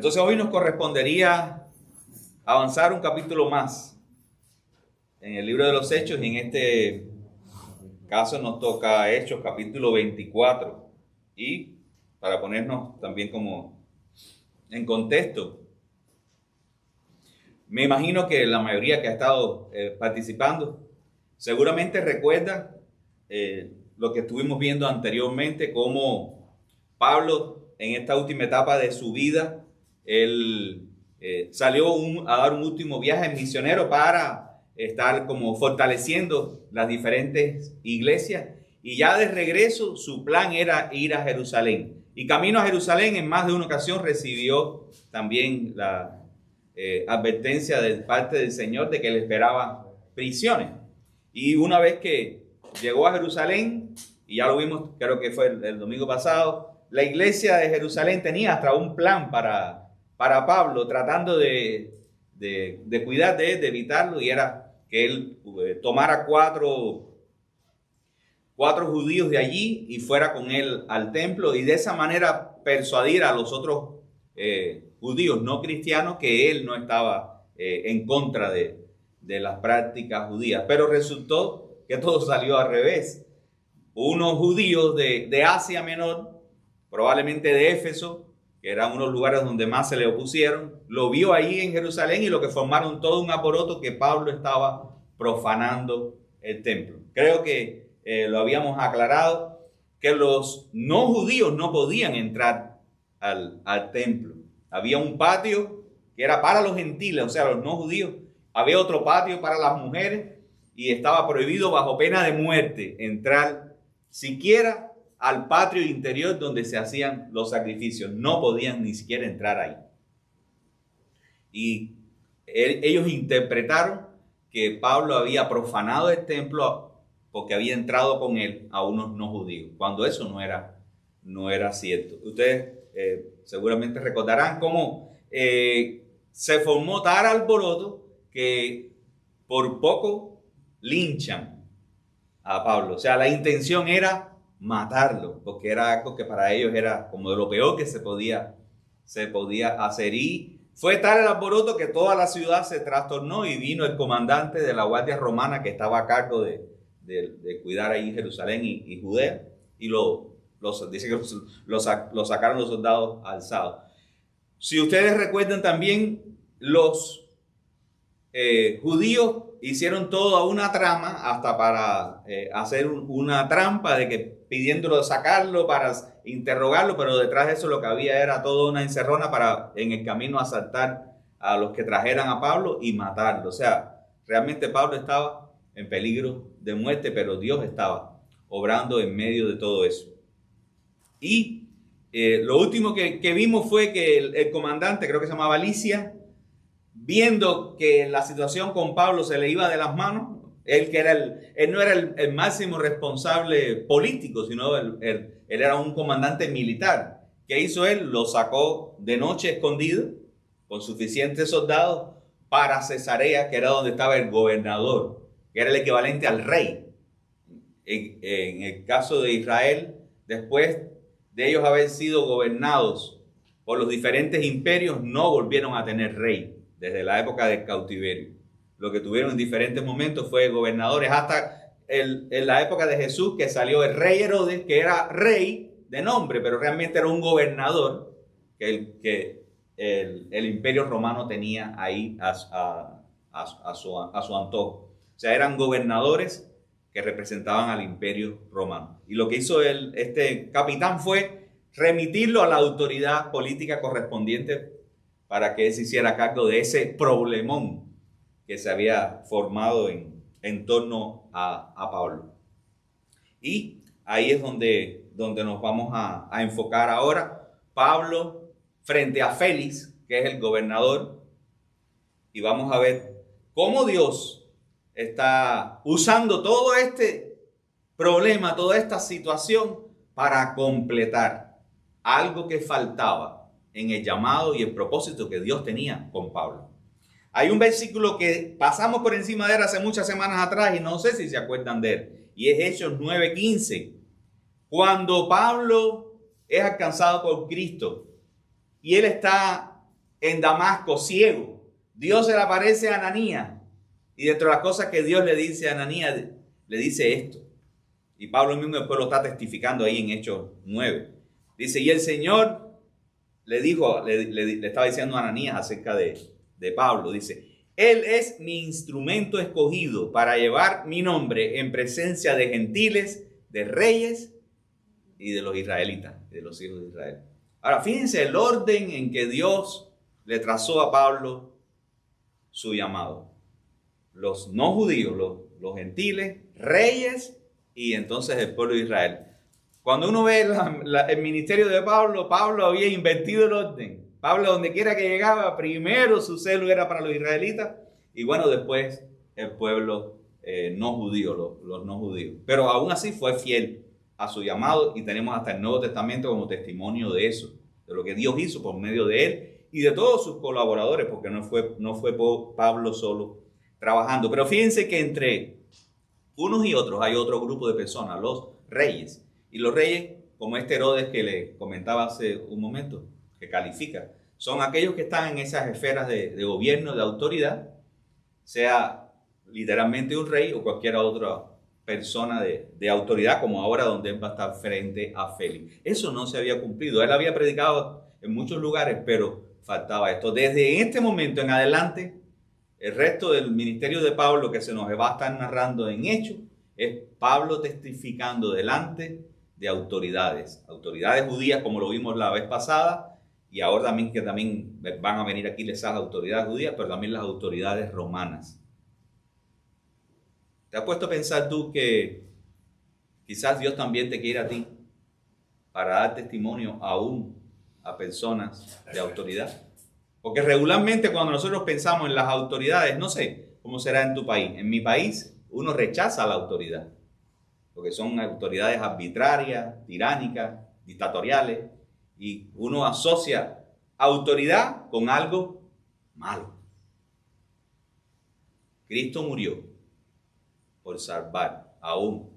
Entonces hoy nos correspondería avanzar un capítulo más en el libro de los Hechos, y en este caso nos toca Hechos capítulo 24. Y para ponernos también como en contexto, me imagino que la mayoría que ha estado participando seguramente recuerda lo que estuvimos viendo anteriormente, cómo Pablo en esta última etapa de su vida, él salió a dar un último viaje misionero para estar como fortaleciendo las diferentes iglesias, y ya de regreso su plan era ir a Jerusalén. Y camino a Jerusalén en más de una ocasión recibió también la advertencia de parte del Señor de que le esperaban prisiones. Y una vez que llegó a Jerusalén, y ya lo vimos, creo que fue el domingo pasado, la iglesia de Jerusalén tenía hasta un plan para Pablo, tratando de cuidar de él, de evitarlo, y era que él tomara cuatro judíos de allí y fuera con él al templo, y de esa manera persuadir a los otros judíos no cristianos que él no estaba en contra de las prácticas judías. Pero resultó que todo salió al revés. Unos judíos de Asia Menor, probablemente de Éfeso, que eran unos lugares donde más se le opusieron, lo vio ahí en Jerusalén, y lo que formaron todo un alboroto que Pablo estaba profanando el templo. Creo que lo habíamos aclarado, que los no judíos no podían entrar al templo. Había un patio que era para los gentiles, o sea, los no judíos. Había otro patio para las mujeres, y estaba prohibido bajo pena de muerte entrar siquiera al patio interior donde se hacían los sacrificios. No podían ni siquiera entrar ahí. Y ellos interpretaron que Pablo había profanado el templo porque había entrado con él a unos no judíos, cuando eso no era cierto. Ustedes seguramente recordarán cómo se formó tal alboroto que por poco linchan a Pablo. O sea, la intención era matarlo, porque era algo que para ellos era como de lo peor que se podía hacer. Y fue tal el alboroto que toda la ciudad se trastornó, y vino el comandante de la guardia romana que estaba a cargo de cuidar ahí Jerusalén y Judea, y dice que lo sacaron los soldados alzados. Si ustedes recuerdan también, los judíos hicieron toda una trama hasta para hacer una trampa de que pidiéndolo sacarlo para interrogarlo, pero detrás de eso lo que había era toda una encerrona para en el camino asaltar a los que trajeran a Pablo y matarlo. O sea, realmente Pablo estaba en peligro de muerte, pero Dios estaba obrando en medio de todo eso. Y lo último que vimos fue que el comandante, creo que se llamaba Lisias, viendo que la situación con Pablo se le iba de las manos, él no era el máximo responsable político, sino él era un comandante militar. ¿Qué hizo él? Lo sacó de noche escondido con suficientes soldados para Cesarea, que era donde estaba el gobernador, que era el equivalente al rey. En el caso de Israel, después de ellos haber sido gobernados por los diferentes imperios, no volvieron a tener rey desde la época del cautiverio. Lo que tuvieron en diferentes momentos fue gobernadores, hasta en la época de Jesús, que salió el rey Herodes, que era rey de nombre, pero realmente era un gobernador que el imperio romano tenía ahí a su antojo. O sea, eran gobernadores que representaban al imperio romano. Y lo que hizo este capitán fue remitirlo a la autoridad política correspondiente para que él se hiciera cargo de ese problemón que se había formado en torno a Pablo. Y ahí es donde nos vamos a enfocar ahora. Pablo frente a Félix, que es el gobernador, y vamos a ver cómo Dios está usando todo este problema, toda esta situación, para completar algo que faltaba en el llamado y el propósito que Dios tenía con Pablo. Hay un versículo que pasamos por encima de él hace muchas semanas atrás, y no sé si se acuerdan de él, y es Hechos 9:15. Cuando Pablo es alcanzado por Cristo y él está en Damasco, ciego. Dios se le aparece a Ananías. Y dentro de las cosas que Dios le dice a Ananías, le dice esto. Y Pablo mismo después lo está testificando ahí en Hechos 9. Dice, y el Señor le dijo, le estaba diciendo a Ananías acerca de Pablo. Dice, Él es mi instrumento escogido para llevar mi nombre en presencia de gentiles, de reyes y de los israelitas, de los hijos de Israel. Ahora, fíjense el orden en que Dios le trazó a Pablo su llamado. Los no judíos, los gentiles, reyes y entonces el pueblo de Israel. Cuando uno ve el ministerio de Pablo, Pablo había invertido el orden. Pablo, donde quiera que llegaba, primero su celo era para los israelitas y bueno, después el pueblo no judío, los no judíos. Pero aún así fue fiel a su llamado y tenemos hasta el Nuevo Testamento como testimonio de eso, de lo que Dios hizo por medio de él y de todos sus colaboradores, porque no fue Pablo solo trabajando. Pero fíjense que entre unos y otros hay otro grupo de personas, los reyes. Y los reyes, como este Herodes que le comentaba hace un momento, que califica, son aquellos que están en esas esferas de gobierno, de autoridad, sea literalmente un rey o cualquier otra persona de autoridad, como ahora donde él va a estar frente a Félix. Eso no se había cumplido. Él había predicado en muchos lugares, pero faltaba esto. Desde este momento en adelante, el resto del ministerio de Pablo que se nos va a estar narrando en Hechos es Pablo testificando delante de autoridades judías, como lo vimos la vez pasada, y ahora también que también van a venir aquí esas autoridades judías, pero también las autoridades romanas. ¿Te has puesto a pensar tú que quizás Dios también te quiere a ti para dar testimonio aún a personas de autoridad? Porque regularmente cuando nosotros pensamos en las autoridades, no sé cómo será en tu país. En mi país uno rechaza a la autoridad, porque son autoridades arbitrarias, tiránicas, dictatoriales, y uno asocia autoridad con algo malo. Cristo murió por salvar aún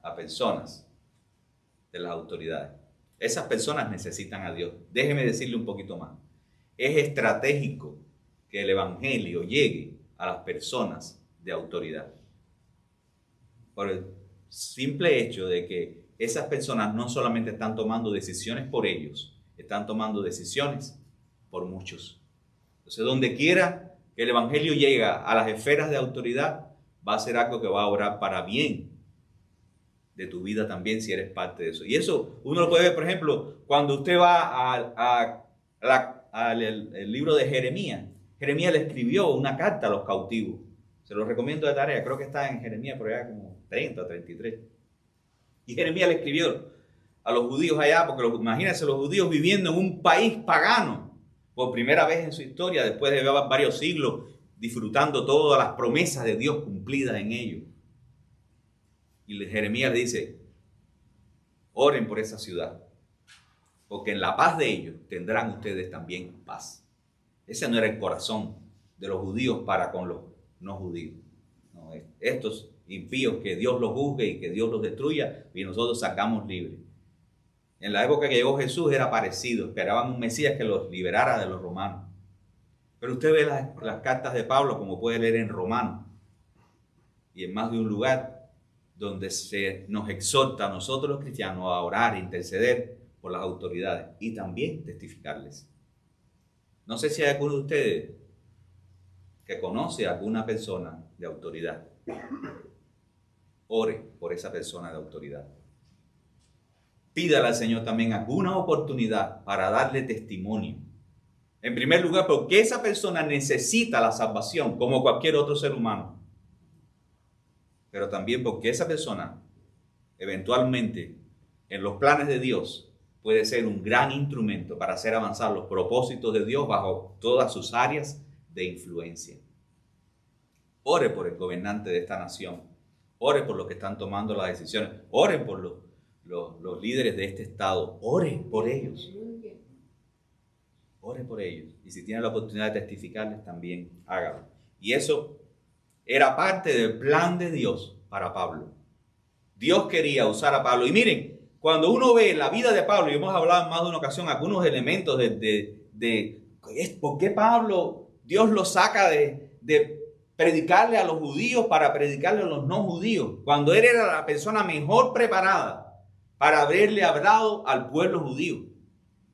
a personas de las autoridades. Esas personas necesitan a Dios. Déjeme decirle un poquito más. Es estratégico que el evangelio llegue a las personas de autoridad. Por el simple hecho de que esas personas no solamente están tomando decisiones por ellos, están tomando decisiones por muchos. Entonces, donde quiera que el evangelio llegue a las esferas de autoridad, va a ser algo que va a obrar para bien de tu vida también si eres parte de eso. Y eso uno lo puede ver, por ejemplo, cuando usted va al libro de Jeremías. Jeremías le escribió una carta a los cautivos. Se lo recomiendo de tarea. Creo que está en Jeremías por allá como 30 o 33. Y Jeremías le escribió a los judíos allá, porque imagínense los judíos viviendo en un país pagano por primera vez en su historia, después de varios siglos, disfrutando todas las promesas de Dios cumplidas en ellos. Y Jeremías le dice, oren por esa ciudad, porque en la paz de ellos tendrán ustedes también paz. Ese no era el corazón de los judíos para con los no judíos. No, estos impíos, que Dios los juzgue y que Dios los destruya y nosotros sacamos libres. En la época que llegó Jesús era parecido, esperaban un Mesías que los liberara de los romanos. Pero usted ve las cartas de Pablo, como puede leer en Romanos, y en más de un lugar, donde se nos exhorta a nosotros los cristianos a orar, a interceder por las autoridades y también testificarles. No sé si hay alguno de ustedes que conoce a alguna persona de autoridad. Ore por esa persona de autoridad. Pídale al Señor también alguna oportunidad para darle testimonio. En primer lugar, porque esa persona necesita la salvación como cualquier otro ser humano. Pero también porque esa persona eventualmente en los planes de Dios puede ser un gran instrumento para hacer avanzar los propósitos de Dios bajo todas sus áreas de influencia. Ore por el gobernante de esta nación. Ore por los que están tomando las decisiones. Ore por los líderes de este estado. Ore por ellos. Ore por ellos. Y si tiene la oportunidad de testificarles, también hágalo. Y eso era parte del plan de Dios para Pablo. Dios quería usar a Pablo. Y miren, cuando uno ve la vida de Pablo, y hemos hablado en más de una ocasión algunos elementos de ¿por qué Pablo, Dios lo saca de predicarle a los judíos para predicarle a los no judíos? Cuando él era la persona mejor preparada para haberle hablado al pueblo judío.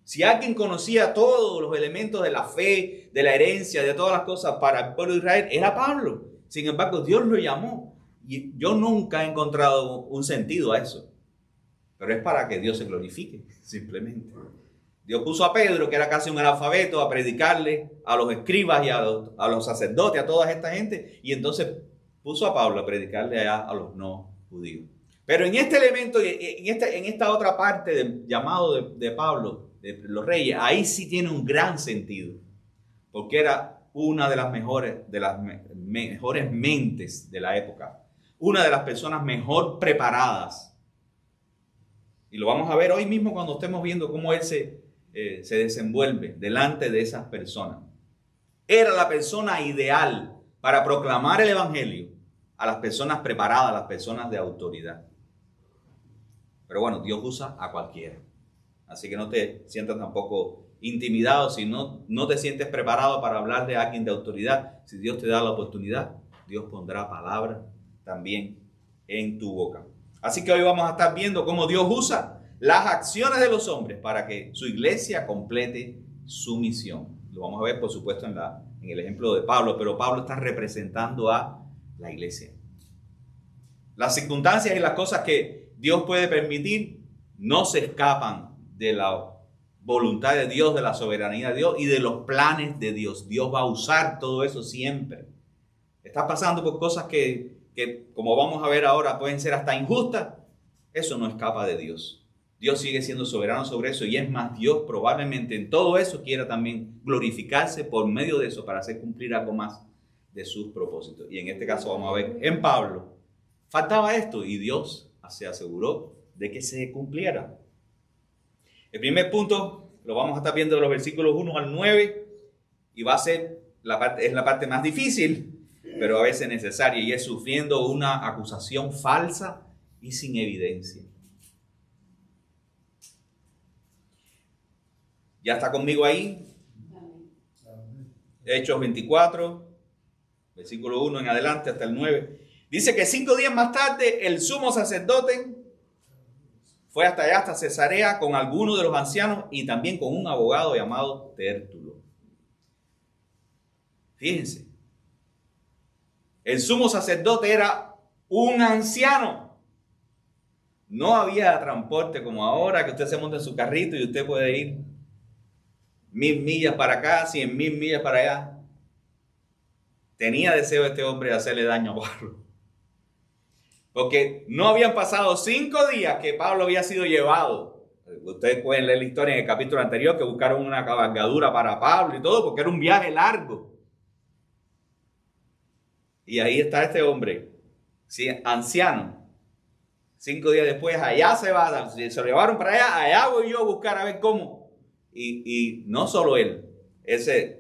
Si alguien conocía todos los elementos de la fe, de la herencia, de todas las cosas para el pueblo de Israel, era Pablo. Sin embargo, Dios lo llamó. Y yo nunca he encontrado un sentido a eso. Pero es para que Dios se glorifique, simplemente. Dios puso a Pedro, que era casi un analfabeto, a predicarle a los escribas y a los sacerdotes, a toda esta gente. Y entonces puso a Pablo a predicarle a los no judíos. Pero en este elemento, en esta otra parte del llamado de Pablo, de los reyes, ahí sí tiene un gran sentido. Porque era una de las mejores mentes de la época. Una de las personas mejor preparadas. Y lo vamos a ver hoy mismo cuando estemos viendo cómo él se desenvuelve delante de esas personas. Era la persona ideal para proclamar el evangelio a las personas preparadas, a las personas de autoridad. Pero bueno, Dios usa a cualquiera. Así que no te sientas tampoco intimidado si no te sientes preparado para hablar de alguien de autoridad. Si Dios te da la oportunidad, Dios pondrá palabras también en tu boca. Así que hoy vamos a estar viendo cómo Dios usa las acciones de los hombres para que su iglesia complete su misión. Lo vamos a ver, por supuesto, en el ejemplo de Pablo, pero Pablo está representando a la iglesia. Las circunstancias y las cosas que Dios puede permitir no se escapan de la voluntad de Dios, de la soberanía de Dios y de los planes de Dios. Dios va a usar todo eso siempre. Estás pasando por cosas que como vamos a ver ahora, pueden ser hasta injustas. Eso no escapa de Dios. Dios sigue siendo soberano sobre eso y es más, Dios probablemente en todo eso quiera también glorificarse por medio de eso para hacer cumplir algo más de sus propósitos. Y en este caso vamos a ver, en Pablo, faltaba esto y Dios se aseguró de que se cumpliera. El primer punto lo vamos a estar viendo de los versículos 1 al 9 y va a ser la parte más difícil, pero a veces necesaria, y es sufriendo una acusación falsa y sin evidencia. ¿Ya está conmigo ahí? Hechos 24, versículo 1 en adelante hasta el 9. Dice que 5 días más tarde el sumo sacerdote fue hasta allá, hasta Cesarea, con algunos de los ancianos y también con un abogado llamado Tértulo. Fíjense. El sumo sacerdote era un anciano. No había transporte como ahora, que usted se monta en su carrito y usted puede ir 1000 millas para acá, 100,000 millas para allá. Tenía deseo este hombre de hacerle daño a Pablo. Porque no habían pasado 5 días que Pablo había sido llevado. Ustedes pueden leer la historia en el capítulo anterior que buscaron una cabalgadura para Pablo y todo, porque era un viaje largo. Y ahí está este hombre, ¿sí? Anciano. 5 días después, allá se va, se lo llevaron para allá voy yo a buscar a ver cómo. Y no solo él,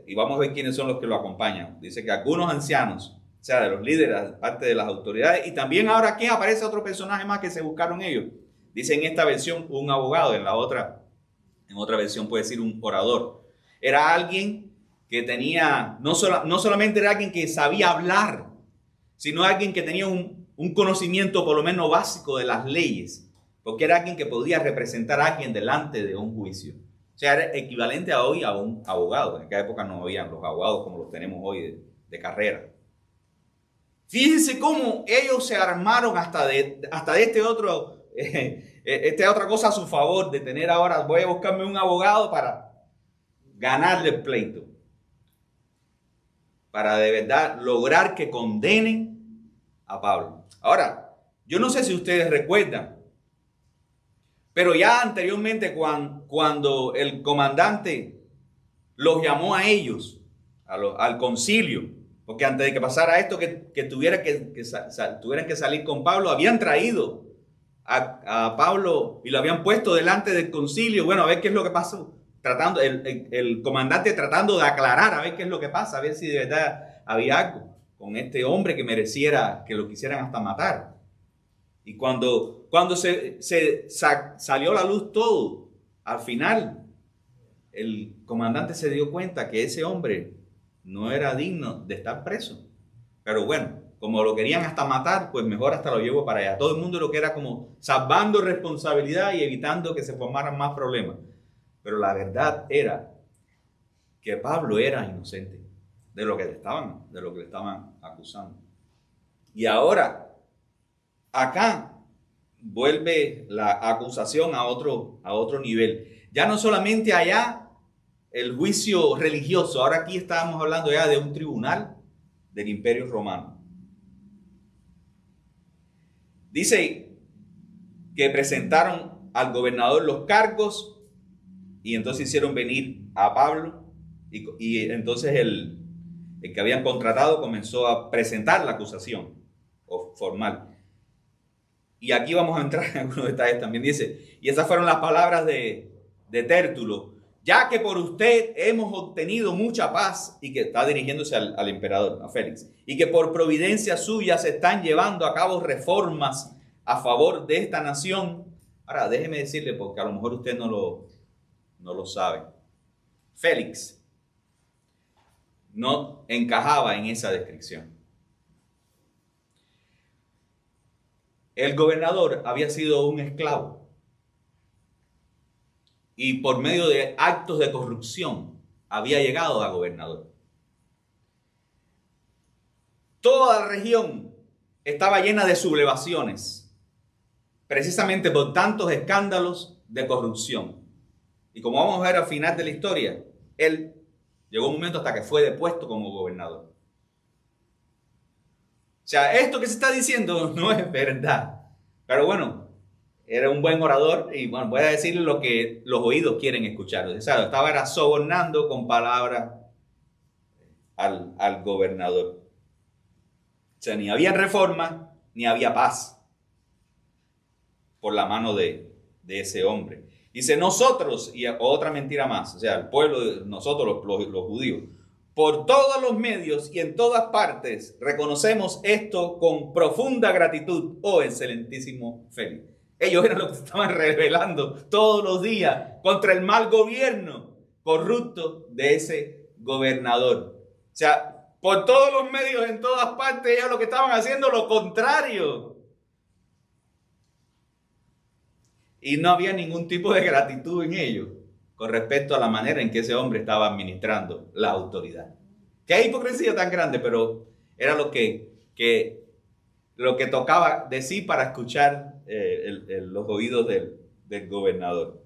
y vamos a ver quiénes son los que lo acompañan. Dice que algunos ancianos, o sea, de los líderes, parte de las autoridades, y también ahora aquí aparece otro personaje más que se buscaron ellos. Dice en esta versión un abogado, en otra versión puede decir un orador. Era alguien que tenía, no solamente era alguien que sabía hablar, sino alguien que tenía un conocimiento por lo menos básico de las leyes, porque era alguien que podía representar a alguien delante de un juicio. O sea, era equivalente a hoy a un abogado. En aquella época no habían los abogados como los tenemos hoy de carrera. Fíjense cómo ellos se armaron hasta de esta otra cosa a su favor, de tener ahora, voy a buscarme un abogado para ganarle el pleito. Para de verdad lograr que condenen a Pablo. Ahora, yo no sé si ustedes recuerdan, pero ya anteriormente cuando el comandante los llamó a ellos, al concilio, porque antes de que pasara esto, que tuvieran que salir con Pablo, habían traído a Pablo y lo habían puesto delante del concilio. Bueno, a ver qué es lo que pasó. El comandante tratando de aclarar a ver qué es lo que pasa, a ver si de verdad había algo con este hombre que mereciera que lo quisieran hasta matar. Y cuando se salió a la luz todo, al final, el comandante se dio cuenta que ese hombre no era digno de estar preso. Pero bueno, como lo querían hasta matar, pues mejor hasta lo llevo para allá. Todo el mundo lo que era como salvando responsabilidad y evitando que se formaran más problemas. Pero la verdad era que Pablo era inocente de lo que le estaban acusando. Y ahora, acá vuelve la acusación a otro nivel. Ya no solamente allá el juicio religioso, ahora aquí estábamos hablando ya de un tribunal del Imperio Romano. Dice que presentaron al gobernador los cargos y entonces hicieron venir a Pablo y entonces el que habían contratado comenzó a presentar la acusación formal. Y aquí vamos a entrar en algunos detalles también. Dice, y esas fueron las palabras de Tértulo, ya que por usted hemos obtenido mucha paz, y que está dirigiéndose al emperador, a Félix, y que por providencia suya se están llevando a cabo reformas a favor de esta nación. Ahora, déjeme decirle, porque a lo mejor usted no lo sabe. Félix no encajaba en esa descripción. El gobernador había sido un esclavo y por medio de actos de corrupción había llegado a gobernador. Toda la región estaba llena de sublevaciones, precisamente por tantos escándalos de corrupción. Y como vamos a ver al final de la historia, él llegó un momento hasta que fue depuesto como gobernador. O sea, esto que se está diciendo no es verdad. Pero bueno, era un buen orador y bueno, voy a decirle lo que los oídos quieren escuchar. O sea, estaba sobornando con palabras al gobernador. O sea, ni había reforma, ni había paz por la mano de ese hombre. Dice, nosotros, y otra mentira más, o sea, el pueblo, nosotros los judíos, por todos los medios y en todas partes reconocemos esto con profunda gratitud, oh excelentísimo Félix. Ellos eran los que estaban rebelando todos los días contra el mal gobierno corrupto de ese gobernador. O sea, por todos los medios, en todas partes, ellos lo que estaban haciendo lo contrario. Y no había ningún tipo de gratitud en ellos con respecto a la manera en que ese hombre estaba administrando la autoridad. Qué hipocresía tan grande, pero era lo que tocaba decir para escuchar los oídos del gobernador.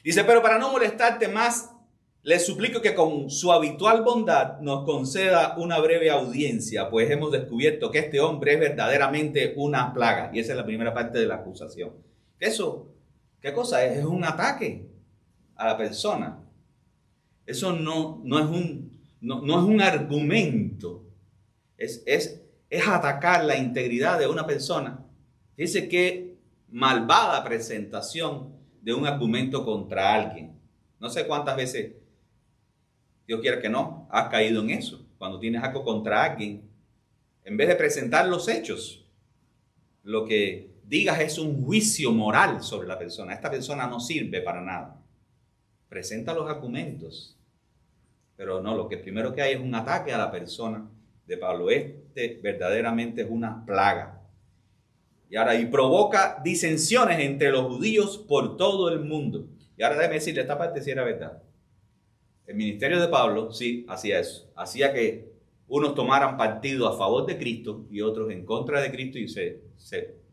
Dice, pero para no molestarte más, les suplico que con su habitual bondad nos conceda una breve audiencia, pues hemos descubierto que este hombre es verdaderamente una plaga. Y esa es la primera parte de la acusación. Eso, ¿qué cosa es? Es un ataque a la persona. Eso no es un argumento. Es atacar la integridad de una persona. Dice que malvada presentación de un argumento contra alguien. No sé cuántas veces, Dios quiera que no, has caído en eso. Cuando tienes algo contra alguien, en vez de presentar los hechos, lo que digas es un juicio moral sobre la persona. Esta persona no sirve para nada. Presenta los argumentos. Pero no, lo que primero que hay es un ataque a la persona de Pablo. Este verdaderamente es una plaga. Y provoca disensiones entre los judíos por todo el mundo. Y ahora déjeme decirle, esta parte sí era verdad. El ministerio de Pablo sí hacía eso. Hacía que unos tomaran partido a favor de Cristo y otros en contra de Cristo, y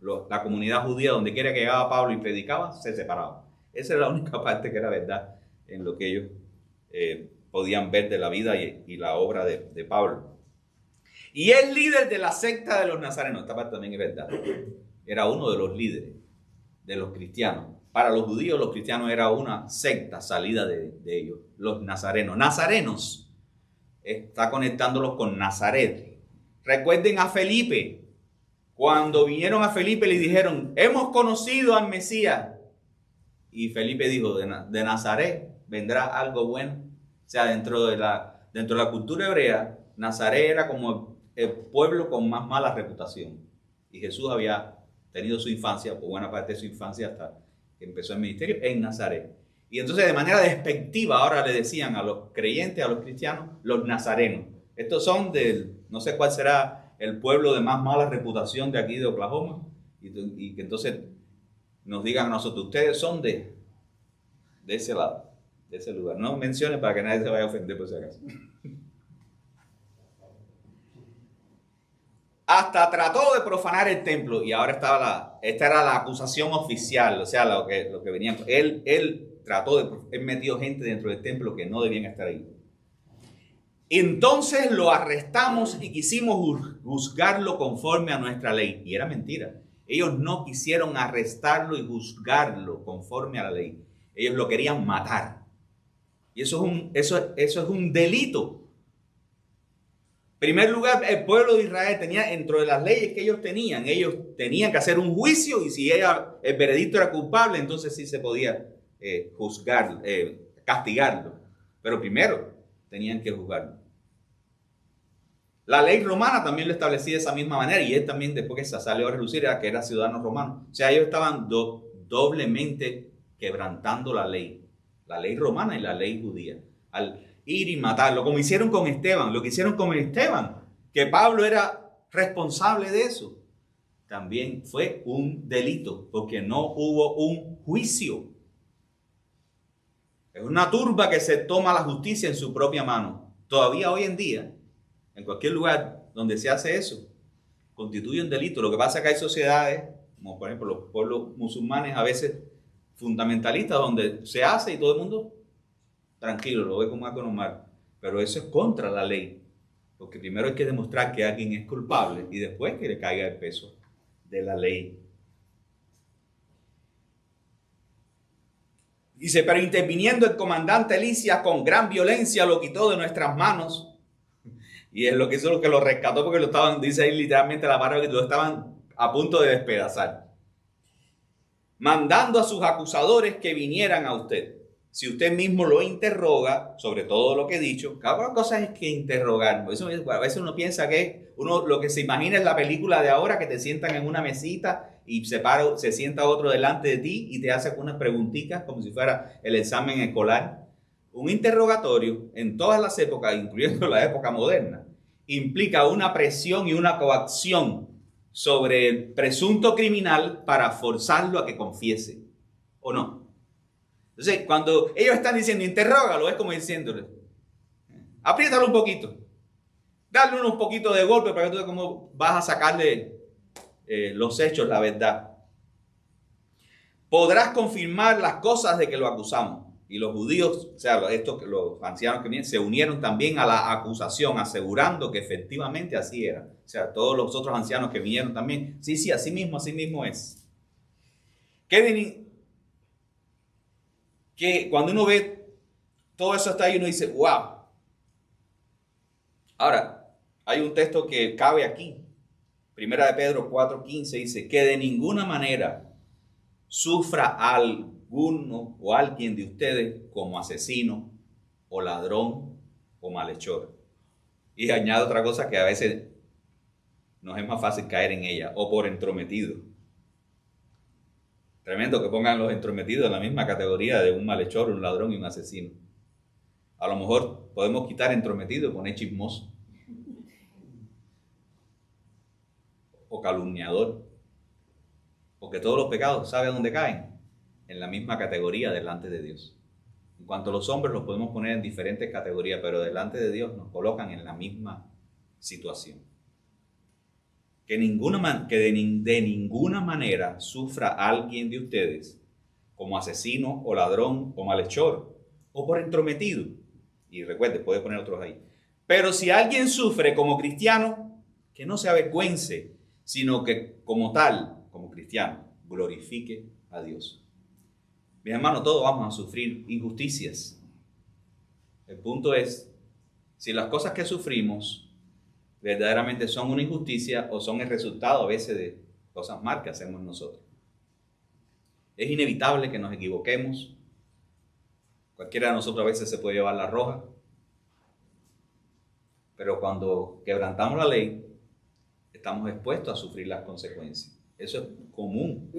la comunidad judía, donde quiera que llegaba Pablo y predicaba, se separaba. Esa era la única parte que era verdad en lo que ellos podían ver de la vida y la obra de Pablo. Y el líder de la secta de los nazarenos, esta parte también es verdad, era uno de los líderes de los cristianos. Para los judíos, los cristianos era una secta salida de ellos, los nazarenos. Nazarenos, está conectándolos con Nazaret. Recuerden a Felipe. Cuando vinieron a Felipe le dijeron, hemos conocido al Mesías. Y Felipe dijo, de Nazaret vendrá algo bueno. O sea, dentro de la cultura hebrea, Nazaret era como el pueblo con más mala reputación. Y Jesús había tenido su infancia, por buena parte de su infancia hasta que empezó el ministerio, en Nazaret. Y entonces de manera despectiva ahora le decían a los creyentes, a los cristianos, los nazarenos. Estos son no sé cuál será el pueblo de más mala reputación de aquí de Oklahoma. Y que entonces nos digan a nosotros, ustedes son de ese lado, de ese lugar. No menciones para que nadie se vaya a ofender por si acaso. Hasta trató de profanar el templo y ahora esta era la acusación oficial, o sea, lo que venía. Él él metió gente dentro del templo que no debían estar ahí. Entonces lo arrestamos y quisimos juzgarlo conforme a nuestra ley. Y era mentira. Ellos no quisieron arrestarlo y juzgarlo conforme a la ley. Ellos lo querían matar. Y eso es un delito. En primer lugar, el pueblo de Israel tenía, dentro de las leyes que ellos tenían que hacer un juicio y si el veredicto era culpable, entonces sí se podía juzgar, castigarlo. Pero primero tenían que juzgarlo. La ley romana también lo establecía de esa misma manera y él también después que se salió a relucir era que era ciudadano romano. O sea, ellos estaban doblemente quebrantando la ley romana y la ley judía, al ir y matarlo, como hicieron con Esteban, lo que hicieron con Esteban, que Pablo era responsable de eso. También fue un delito porque no hubo un juicio. Es una turba que se toma la justicia en su propia mano. Todavía hoy en día, en cualquier lugar donde se hace eso, constituye un delito. Lo que pasa es que hay sociedades, como por ejemplo los pueblos musulmanes, a veces fundamentalistas, donde se hace y todo el mundo tranquilo, lo ve como algo normal. Pero eso es contra la ley. Porque primero hay que demostrar que alguien es culpable y después que le caiga el peso de la ley. Dice, pero interviniendo el comandante Lisias con gran violencia lo quitó de nuestras manos. Y es lo que hizo, lo que lo rescató, porque lo estaban, dice ahí literalmente la palabra, que lo estaban a punto de despedazar. Mandando a sus acusadores que vinieran a usted. Si usted mismo lo interroga sobre todo lo que he dicho, cada cosa es que interrogar. Eso, a veces uno piensa que lo que se imagina es la película de ahora, que te sientan en una mesita y se sienta otro delante de ti y te hace unas preguntitas como si fuera el examen escolar. Un interrogatorio en todas las épocas, incluyendo la época moderna, implica una presión y una coacción sobre el presunto criminal para forzarlo a que confiese, ¿o no? Entonces, cuando ellos están diciendo interrógalo, es como diciéndole, apriétalo un poquito, dale unos poquitos de golpe para que tú veas cómo vas a sacarle los hechos, la verdad. Podrás confirmar las cosas de que lo acusamos. Y los judíos, o sea, los ancianos que vienen, se unieron también a la acusación, asegurando que efectivamente así era. O sea, todos los otros ancianos que vinieron también, sí, así mismo es. Que cuando uno ve todo eso está ahí, uno dice, wow. Ahora, hay un texto que cabe aquí. Primera de Pedro 4:15 dice, que de ninguna manera sufra alguno o alguien de ustedes como asesino o ladrón o malhechor. Y añade otra cosa que a veces nos es más fácil caer en ella, o por entrometido. Tremendo que pongan los entrometidos en la misma categoría de un malhechor, un ladrón y un asesino. A lo mejor podemos quitar entrometido y poner chismoso. O calumniador. Porque todos los pecados, ¿sabe a dónde caen? En la misma categoría delante de Dios. En cuanto a los hombres, los podemos poner en diferentes categorías, pero delante de Dios nos colocan en la misma situación. Que de ninguna manera sufra alguien de ustedes como asesino o ladrón o malhechor o por entrometido. Y recuerde, puede poner otros ahí. Pero si alguien sufre como cristiano, que no se avergüence, sino que como tal, como cristiano, glorifique a Dios. Mis hermanos, todos vamos a sufrir injusticias. El punto es, si las cosas que sufrimos verdaderamente son una injusticia o son el resultado a veces de cosas mal que hacemos nosotros. Es inevitable que nos equivoquemos. Cualquiera de nosotros a veces se puede llevar la roja. Pero cuando quebrantamos la ley, estamos expuestos a sufrir las consecuencias. Eso es común.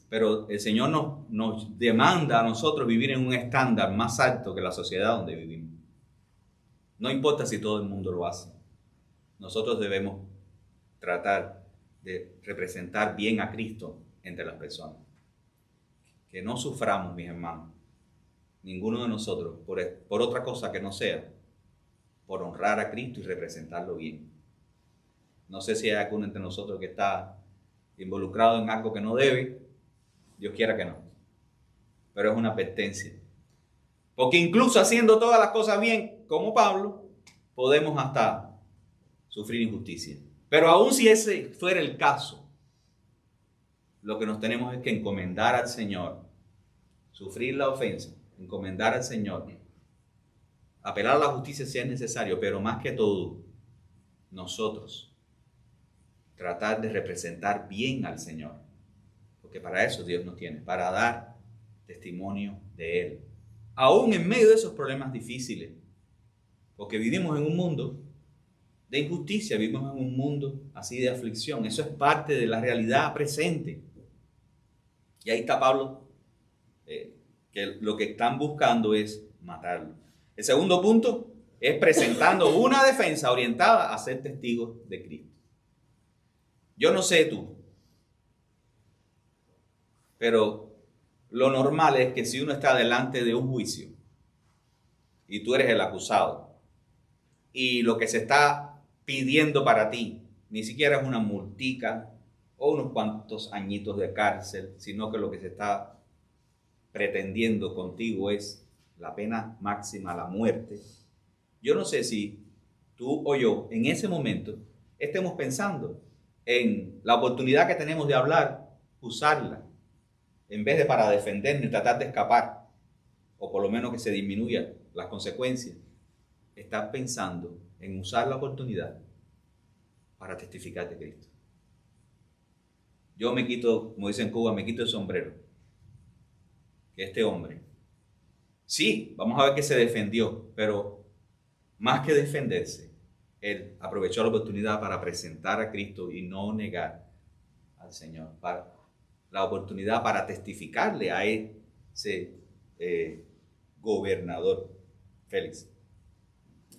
Pero el Señor nos demanda a nosotros vivir en un estándar más alto que la sociedad donde vivimos. No importa si todo el mundo lo hace. Nosotros debemos tratar de representar bien a Cristo entre las personas. Que no suframos, mis hermanos, ninguno de nosotros, por otra cosa que no sea, por honrar a Cristo y representarlo bien. No sé si hay alguno entre nosotros que está involucrado en algo que no debe. Dios quiera que no. Pero es una advertencia. Porque incluso haciendo todas las cosas bien, como Pablo, podemos hasta sufrir injusticia. Pero aun si ese fuera el caso, lo que nos tenemos es que encomendar al Señor, sufrir la ofensa, encomendar al Señor, apelar a la justicia si es necesario, pero más que todo, nosotros tratar de representar bien al Señor, porque para eso Dios nos tiene, para dar testimonio de Él, aún en medio de esos problemas difíciles, porque vivimos en un mundo de injusticia, vivimos en un mundo así de aflicción. Eso es parte de la realidad presente. Y ahí está Pablo, que lo que están buscando es matarlo. El segundo punto es presentando una defensa orientada a ser testigos de Cristo. Yo no sé tú, pero lo normal es que si uno está delante de un juicio y tú eres el acusado y lo que se está pidiendo para ti ni siquiera es una multica o unos cuantos añitos de cárcel, sino que lo que se está pretendiendo contigo es la pena máxima, la muerte. Yo no sé si tú o yo en ese momento estemos pensando en la oportunidad que tenemos de hablar, usarla, en vez de para defendernos y tratar de escapar, o por lo menos que se disminuyan las consecuencias. Estás pensando en usar la oportunidad para testificar de Cristo. Yo me quito, como dicen en Cuba, me quito el sombrero. Que este hombre, sí, vamos a ver que se defendió, pero más que defenderse, él aprovechó la oportunidad para presentar a Cristo y no negar al Señor, para la oportunidad para testificarle a ese gobernador Félix.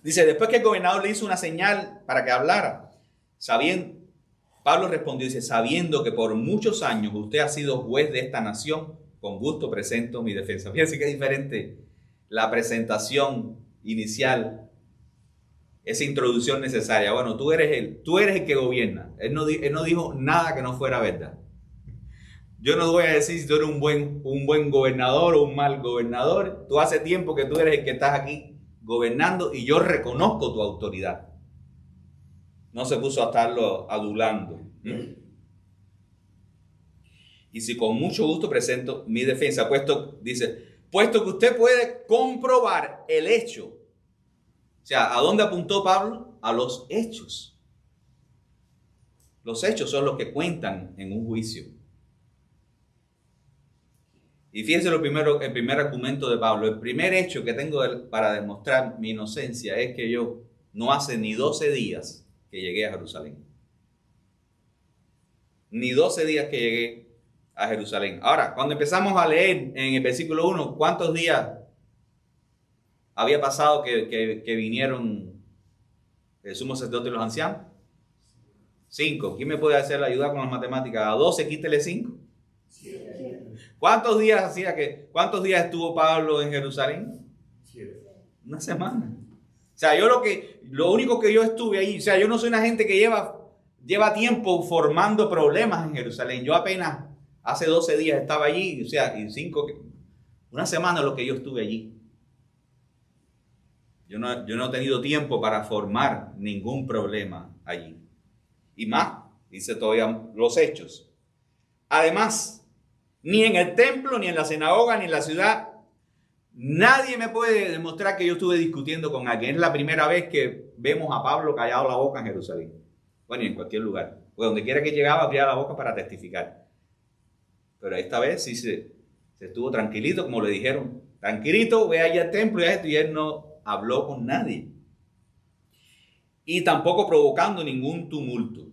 Dice, después que el gobernador le hizo una señal para que hablara, Pablo respondió, dice, sabiendo que por muchos años usted ha sido juez de esta nación, con gusto presento mi defensa. Fíjense que es diferente la presentación inicial, esa introducción necesaria. Bueno, tú eres el que gobierna. Él no dijo nada que no fuera verdad. Yo no voy a decir si tú eres un buen gobernador o un mal gobernador. Tú hace tiempo que tú eres el que estás aquí gobernando y yo reconozco tu autoridad. No se puso a estarlo adulando. Y si con mucho gusto presento mi defensa, puesto que usted puede comprobar el hecho. O sea, ¿a dónde apuntó Pablo? A los hechos. Los hechos son los que cuentan en un juicio. Y fíjense el primer argumento de Pablo. El primer hecho que tengo para demostrar mi inocencia es que yo no hace ni 12 días que llegué a Jerusalén. Ni 12 días que llegué a Jerusalén. Ahora, cuando empezamos a leer en el versículo 1, ¿cuántos días había pasado que vinieron el sumo sacerdote y los ancianos? 5. ¿Quién me puede hacer la ayuda con las matemáticas? A 12, quítele 5. ¿Cuántos días estuvo Pablo en Jerusalén? 7. Una semana. O sea, lo único que yo estuve ahí, o sea, yo no soy una gente que lleva tiempo formando problemas en Jerusalén. Yo apenas hace 12 días estaba allí, o sea, una semana es lo que yo estuve allí. Yo no he tenido tiempo para formar ningún problema allí. Y más, dice todavía los hechos. Además, ni en el templo, ni en la sinagoga, ni en la ciudad, nadie me puede demostrar que yo estuve discutiendo con alguien. Es la primera vez que vemos a Pablo callado la boca en Jerusalén. Bueno, y en cualquier lugar. Pues donde quiera que llegaba, abría la boca para testificar. Pero esta vez sí se estuvo tranquilito, como le dijeron. Tranquilito, ve allá al templo y él no habló con nadie. Y tampoco provocando ningún tumulto.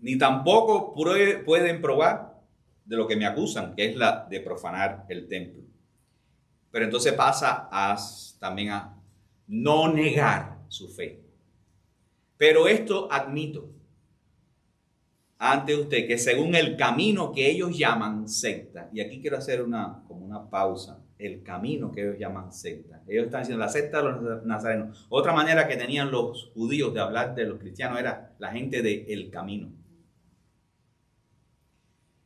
ni tampoco pueden probar de lo que me acusan, que es la de profanar el templo. Pero entonces pasa también a no negar su fe. Pero esto admito ante usted que según el camino que ellos llaman secta, y aquí quiero hacer como una pausa, el camino que ellos llaman secta. Ellos están diciendo la secta de los nazarenos. Otra manera que tenían los judíos de hablar de los cristianos era la gente del camino.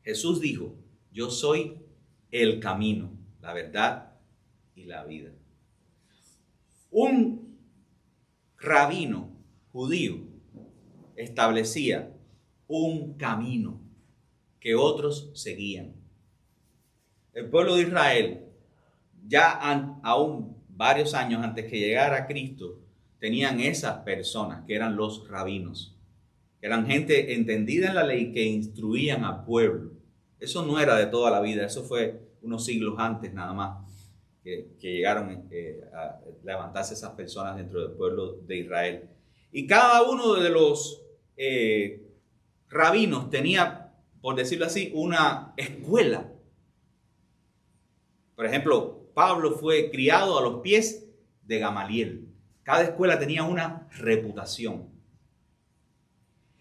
Jesús dijo, yo soy el camino, la verdad y la vida. Un rabino judío establecía un camino que otros seguían. El pueblo de Israel, ya aún varios años antes que llegara Cristo, tenían esas personas que eran los rabinos, que eran gente entendida en la ley que instruían al pueblo. Eso no era de toda la vida, eso fue unos siglos antes nada más que llegaron a levantarse esas personas dentro del pueblo de Israel. Y cada uno de los rabinos tenía, por decirlo así, una escuela. Por ejemplo, Pablo fue criado a los pies de Gamaliel. Cada escuela tenía una reputación.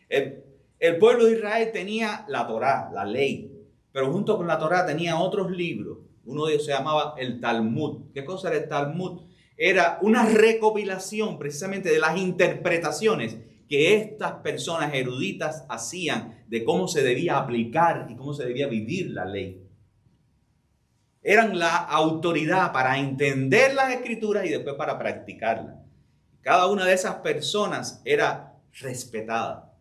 El pueblo de Israel tenía la Torá, la ley, pero junto con la Torá tenía otros libros. Uno de ellos se llamaba el Talmud. ¿Qué cosa era el Talmud? Era una recopilación precisamente de las interpretaciones que estas personas eruditas hacían de cómo se debía aplicar y cómo se debía vivir la ley. Eran la autoridad para entender las escrituras y después para practicarlas. Cada una de esas personas era respetada.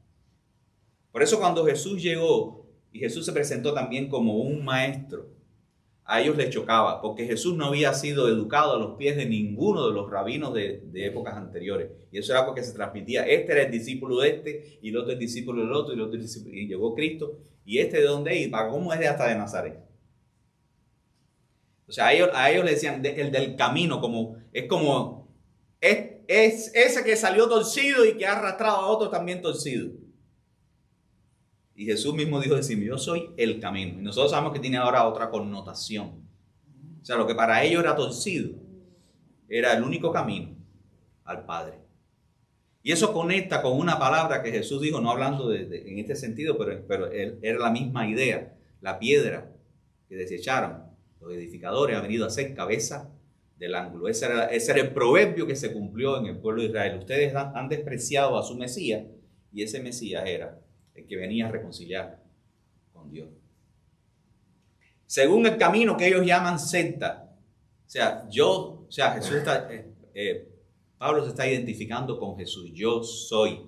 Por eso cuando Jesús llegó y Jesús se presentó también como un maestro, a ellos les chocaba, porque Jesús no había sido educado a los pies de ninguno de los rabinos de épocas anteriores. Y eso era algo que se transmitía. Este era el discípulo de este, y el otro el discípulo del otro, y el otro discípulo. Y llegó Cristo, y este de dónde es, y para cómo es de hasta de Nazaret. O sea, a ellos le decían el del camino, es ese que salió torcido y que ha arrastrado a otros también torcidos. Y Jesús mismo dijo de sí, yo soy el camino. Y nosotros sabemos que tiene ahora otra connotación. O sea, lo que para ellos era torcido, era el único camino al Padre. Y eso conecta con una palabra que Jesús dijo, no hablando en este sentido, pero era la misma idea. La piedra que desecharon los edificadores ha venido a ser cabeza del ángulo. Ese era el proverbio que se cumplió en el pueblo de Israel. Ustedes han despreciado a su Mesías, y ese Mesías era el que venía a reconciliar con Dios. Según el camino que ellos llaman secta. Pablo se está identificando con Jesús. Yo soy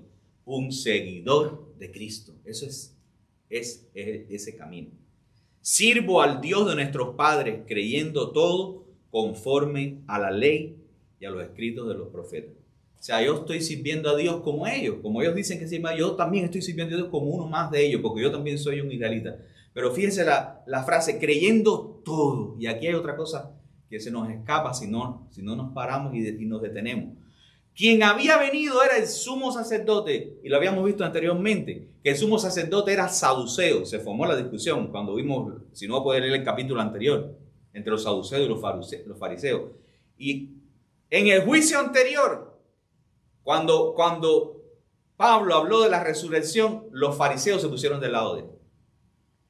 un seguidor de Cristo. Eso es ese camino. Sirvo al Dios de nuestros padres, creyendo todo conforme a la ley y a los escritos de los profetas. O sea, yo estoy sirviendo a Dios como ellos dicen que sirven, yo también estoy sirviendo a Dios como uno más de ellos, porque yo también soy un israelita. Pero fíjense la frase, creyendo todo. Y aquí hay otra cosa que se nos escapa si no nos paramos y nos detenemos. Quien había venido era el sumo sacerdote, y lo habíamos visto anteriormente, que el sumo sacerdote era saduceo. Se formó la discusión cuando vimos, si no puede leer el capítulo anterior, entre los saduceos y los fariseos. Y en el juicio anterior, cuando Pablo habló de la resurrección, los fariseos se pusieron del lado de él.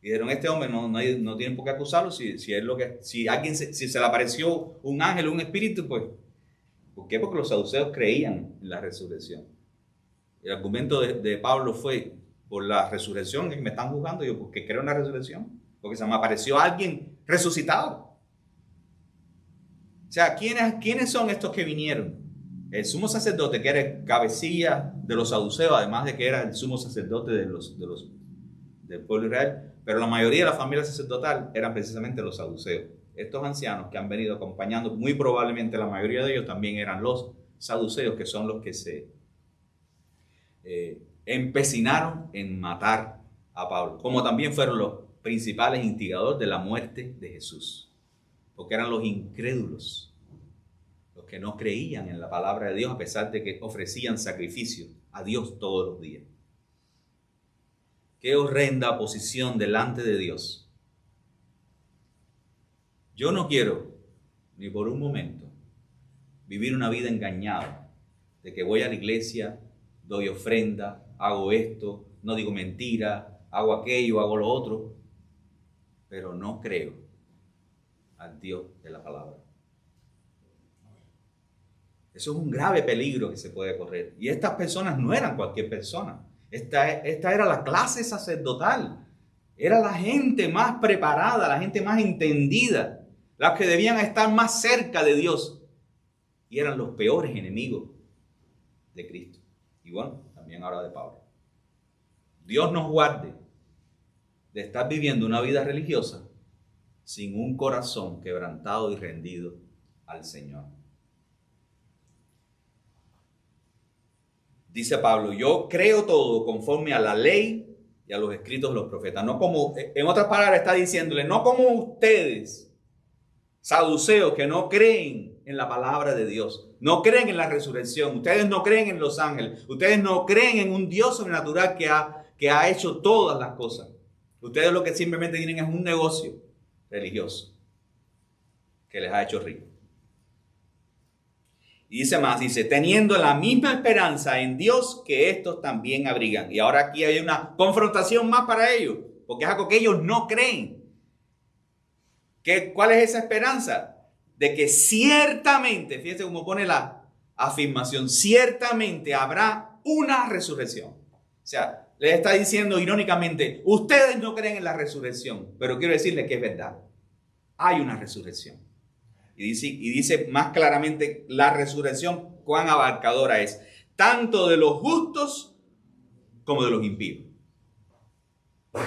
Y dijeron, este hombre no tiene por qué acusarlo si se le apareció un ángel o un espíritu, pues. ¿Por qué? Porque los saduceos creían en la resurrección. El argumento de Pablo fue, por la resurrección que me están juzgando, yo porque creo en la resurrección, porque se me apareció alguien resucitado. O sea, ¿quiénes son estos que vinieron? El sumo sacerdote, que era cabecilla de los saduceos, además de que era el sumo sacerdote del pueblo de Israel, pero la mayoría de la familia sacerdotal eran precisamente los saduceos. Estos ancianos que han venido acompañando, muy probablemente la mayoría de ellos también eran los saduceos, que son los que se empecinaron en matar a Pablo, como también fueron los principales instigadores de la muerte de Jesús, porque eran los incrédulos, los que no creían en la palabra de Dios, a pesar de que ofrecían sacrificios a Dios todos los días. Qué horrenda posición delante de Dios. Yo no quiero, ni por un momento, vivir una vida engañada de que voy a la iglesia, doy ofrenda, hago esto, no digo mentira, hago aquello, hago lo otro, pero no creo al Dios de la palabra. Eso es un grave peligro que se puede correr. Y estas personas no eran cualquier persona. Esta era la clase sacerdotal. Era la gente más preparada, la gente más entendida, las que debían estar más cerca de Dios. Y eran los peores enemigos de Cristo. Y bueno, también ahora de Pablo. Dios nos guarde de estar viviendo una vida religiosa sin un corazón quebrantado y rendido al Señor. Dice Pablo, yo creo todo conforme a la ley y a los escritos de los profetas. No como, en otras palabras está diciéndole, no como ustedes, saduceos, que no creen en la palabra de Dios, no creen en la resurrección, ustedes no creen en los ángeles, ustedes no creen en un Dios sobrenatural que ha hecho todas las cosas. Ustedes lo que simplemente tienen es un negocio religioso que les ha hecho ricos. Y dice más, dice, teniendo la misma esperanza en Dios que estos también abrigan. Y ahora aquí hay una confrontación más para ellos, porque es algo que ellos no creen. ¿Cuál es esa esperanza? De que ciertamente, fíjense cómo pone la afirmación, ciertamente habrá una resurrección. O sea, les está diciendo irónicamente, ustedes no creen en la resurrección, pero quiero decirles que es verdad. Hay una resurrección. Y dice más claramente la resurrección, cuán abarcadora es, tanto de los justos como de los impíos. O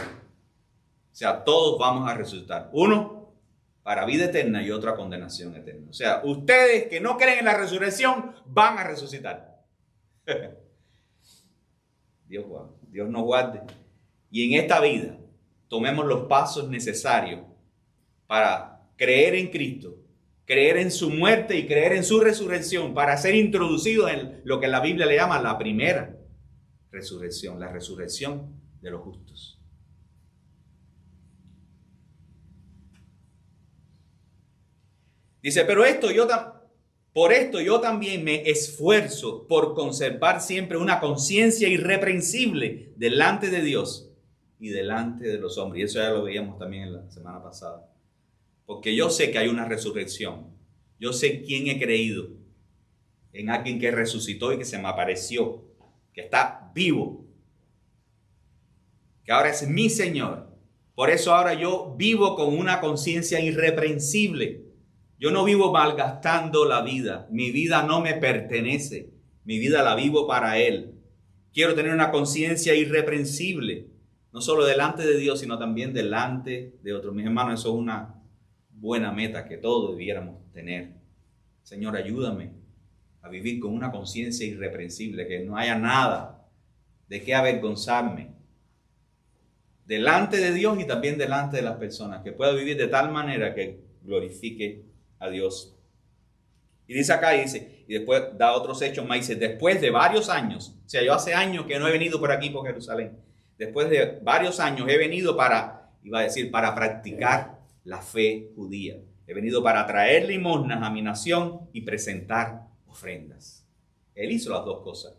sea, todos vamos a resucitar. Uno para vida eterna y otro a condenación eterna. O sea, ustedes que no creen en la resurrección van a resucitar. Dios nos guarde. Y en esta vida tomemos los pasos necesarios para creer en Cristo, creer en su muerte y creer en su resurrección para ser introducidos en lo que la Biblia le llama la primera resurrección, la resurrección de los justos. Dice, por esto yo también me esfuerzo por conservar siempre una conciencia irreprensible delante de Dios y delante de los hombres. Y eso ya lo veíamos también en la semana pasada. Porque yo sé que hay una resurrección. Yo sé quién he creído en alguien que resucitó y que se me apareció, que está vivo, que ahora es mi Señor. Por eso ahora yo vivo con una conciencia irreprensible. Yo no vivo malgastando la vida. Mi vida no me pertenece. Mi vida la vivo para Él. Quiero tener una conciencia irreprensible, no solo delante de Dios, sino también delante de otros. Mis hermanos, eso es una buena meta que todos debiéramos tener. Señor, ayúdame a vivir con una conciencia irreprensible, que no haya nada de qué avergonzarme delante de Dios y también delante de las personas, que pueda vivir de tal manera que glorifique a Dios. Y dice acá, y después da otros hechos más, dice, después de varios años, o sea, yo hace años que no he venido por aquí, por Jerusalén, después de varios años he venido para practicar la fe judía. He venido para traer limosnas a mi nación y presentar ofrendas. Él hizo las dos cosas.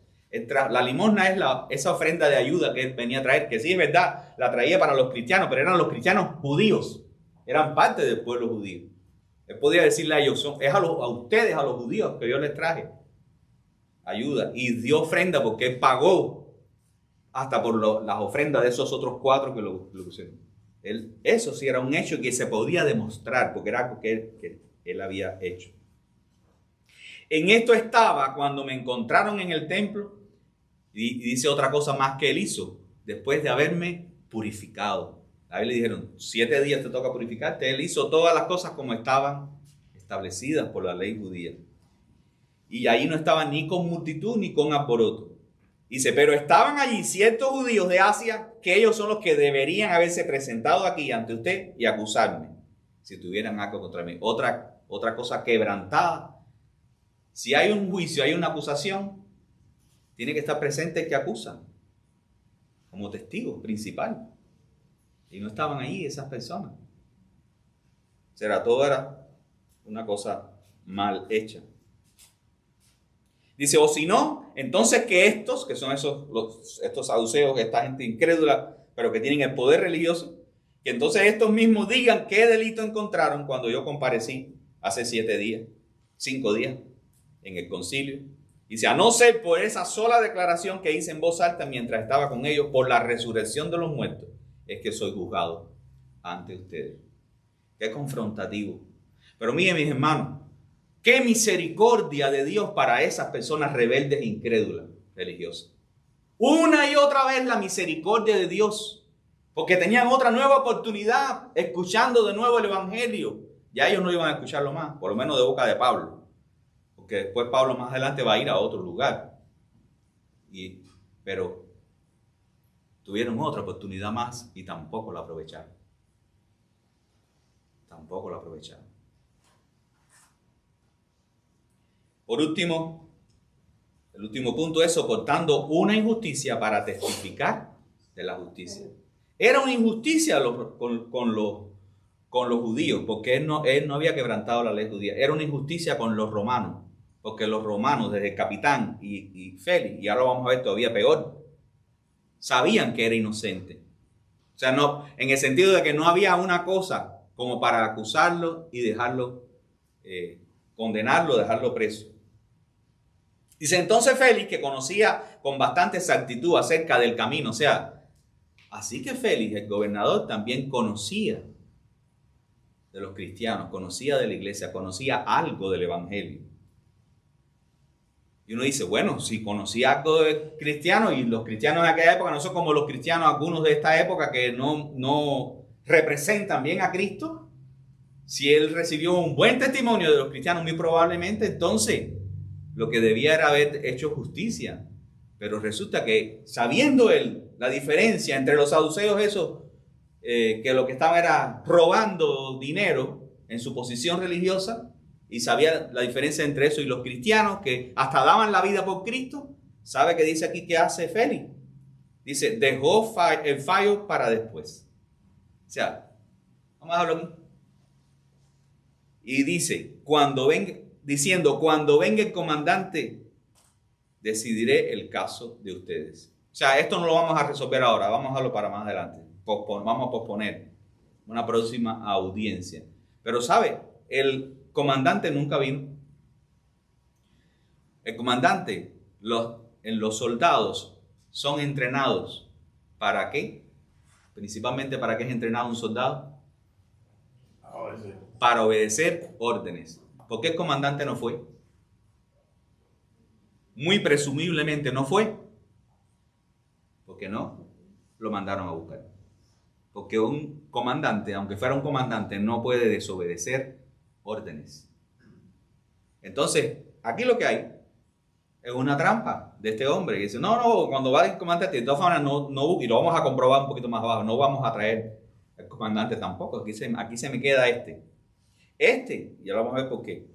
La limosna es esa ofrenda de ayuda que él venía a traer, que sí es verdad, la traía para los cristianos, pero eran los cristianos judíos, eran parte del pueblo judío. Él podía decirle a ellos, es a ustedes, a los judíos, que yo les traje ayuda. Y dio ofrenda porque él pagó hasta por las ofrendas de esos otros 4 que lo pusieron. Eso sí era un hecho que se podía demostrar, porque era algo que él había hecho. En esto estaba cuando me encontraron en el templo, y dice otra cosa más que él hizo, después de haberme purificado. A él le dijeron, 7 días te toca purificarte. Él hizo todas las cosas como estaban establecidas por la ley judía. Y ahí no estaban ni con multitud ni con alboroto. Dice, pero estaban allí ciertos judíos de Asia, que ellos son los que deberían haberse presentado aquí ante usted y acusarme, si tuvieran algo contra mí. Otra cosa quebrantada. Si hay un juicio, hay una acusación, tiene que estar presente el que acusa. como testigo principal. Y no estaban ahí esas personas. O sea, todo era una cosa mal hecha. Dice, o si no, entonces que estos, que son estos saduceos, esta gente incrédula, pero que tienen el poder religioso, que entonces estos mismos digan qué delito encontraron cuando yo comparecí hace 5 días, en el concilio. Dice, a no ser por esa sola declaración que hice en voz alta mientras estaba con ellos, por la resurrección de los muertos, es que soy juzgado ante ustedes. Qué confrontativo. Pero miren, mis hermanos, qué misericordia de Dios para esas personas rebeldes e incrédulas religiosas. Una y otra vez la misericordia de Dios, porque tenían otra nueva oportunidad escuchando de nuevo el Evangelio. Ya ellos no iban a escucharlo más, por lo menos de boca de Pablo, porque después Pablo más adelante va a ir a otro lugar. Pero tuvieron otra oportunidad más y tampoco la aprovecharon. Tampoco la aprovecharon. Por último, el último punto es soportando una injusticia para testificar de la justicia. Era una injusticia con los judíos, porque él no había quebrantado la ley judía. Era una injusticia con los romanos, porque los romanos, desde el capitán y Félix, y ahora vamos a ver todavía peor, sabían que era inocente. O sea, no, en el sentido de que no había una cosa como para acusarlo y dejarlo, condenarlo, dejarlo preso. Dice entonces Félix, que conocía con bastante exactitud acerca del camino, o sea, así que Félix, el gobernador, también conocía de los cristianos, conocía de la iglesia, conocía algo del evangelio. Y uno dice, bueno, si conocía algo de cristianos, y los cristianos de aquella época no son como los cristianos, algunos de esta época que no representan bien a Cristo, si él recibió un buen testimonio de los cristianos, muy probablemente, entonces lo que debía era haber hecho justicia. Pero resulta que, sabiendo él la diferencia entre los saduceos esos, que lo que estaban era robando dinero en su posición religiosa, y sabía la diferencia entre eso y los cristianos que hasta daban la vida por Cristo, ¿sabe qué dice aquí que hace Félix? Dice, dejó el fallo para después. O sea, vamos a hablar aquí. Y dice, cuando venga el comandante, decidiré el caso de ustedes. O sea, esto no lo vamos a resolver ahora, vamos a dejarlo para más adelante. Vamos a posponer una próxima audiencia. Pero ¿sabe? El comandante nunca vino. El comandante, los soldados son entrenados. ¿Para qué? Principalmente, ¿para qué es entrenado un soldado? Para obedecer órdenes. ¿Por qué el comandante no fue? Muy presumiblemente no fue. Porque no lo mandaron a buscar. Porque un comandante, aunque fuera un comandante, no puede desobedecer órdenes. Entonces, aquí lo que hay es una trampa de este hombre que dice, no, cuando va el comandante, de todas formas, no, y lo vamos a comprobar un poquito más abajo, no vamos a traer al comandante tampoco, aquí se me queda y ya lo vamos a ver por qué.